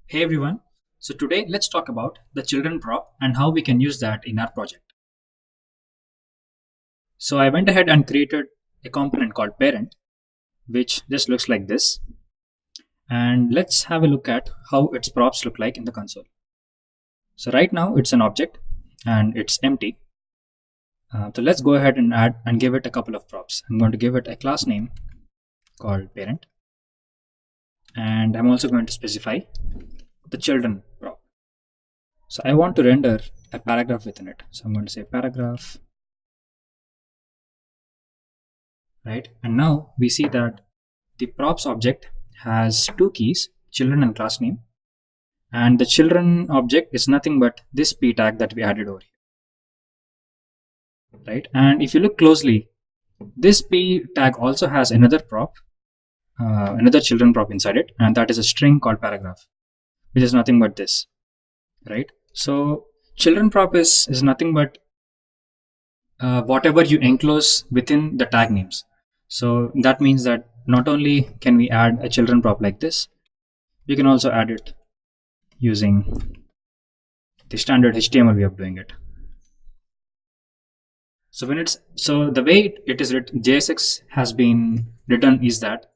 Hey everyone. So today let's talk about the children prop and how we can use that in our project. So I went ahead and created a component called parent, which just looks like this. And let's have a look at how its props look like in the console. So right now it's an object and it's empty. So let's go ahead and add and give it a couple of props. I'm going to give it a class name called parent. And I'm also going to specify the children prop. So I want to render a paragraph within it. So I'm going to say paragraph, right? And now we see that the props object has two keys, children and class name. And the children object is nothing but this p tag that we added over here, right? And if you look closely, this p tag also has another prop, another children prop inside it, and that is a string called paragraph, which is nothing but this, right? So children prop is nothing but whatever you enclose within the tag names. So that means that not only can we add a children prop like this, we can also add it using the standard HTML way of doing it. So the way it is written, JSX has been written is that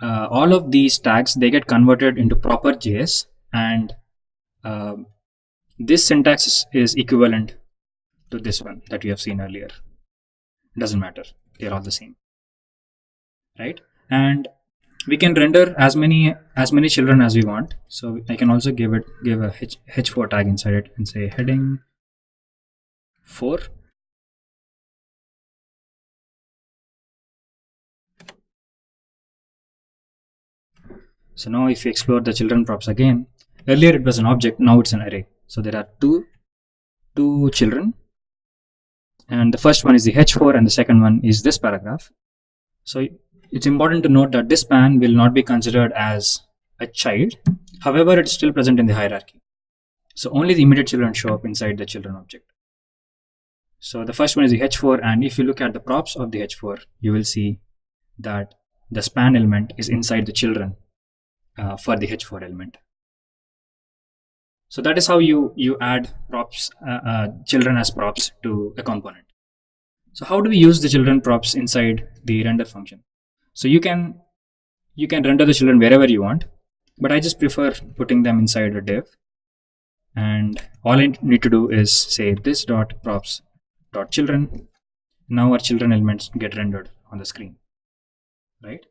all of these tags, they get converted into proper JS, and this syntax is equivalent to this one that we have seen earlier. It doesn't matter, they're all the same, right? And we can render as many children as we want. So I can also give a h4 tag inside it and say heading 4. So now if you explore the children props again, earlier it was an object, now it's an array. So there are two children, and the first one is the h4 and the second one is this paragraph. So it's important to note that this span will not be considered as a child. However, it's still present in the hierarchy. So only the immediate children show up inside the children object. So the first one is the h4, and if you look at the props of the h4, you will see that the span element is inside the children for the h4 element. So that is how you add props, children as props to a component. So how do we use the children props inside the render function? So you can render the children wherever you want, but I just prefer putting them inside a div. And all I need to do is say this dot props dot children. Now our children elements get rendered on the screen, right?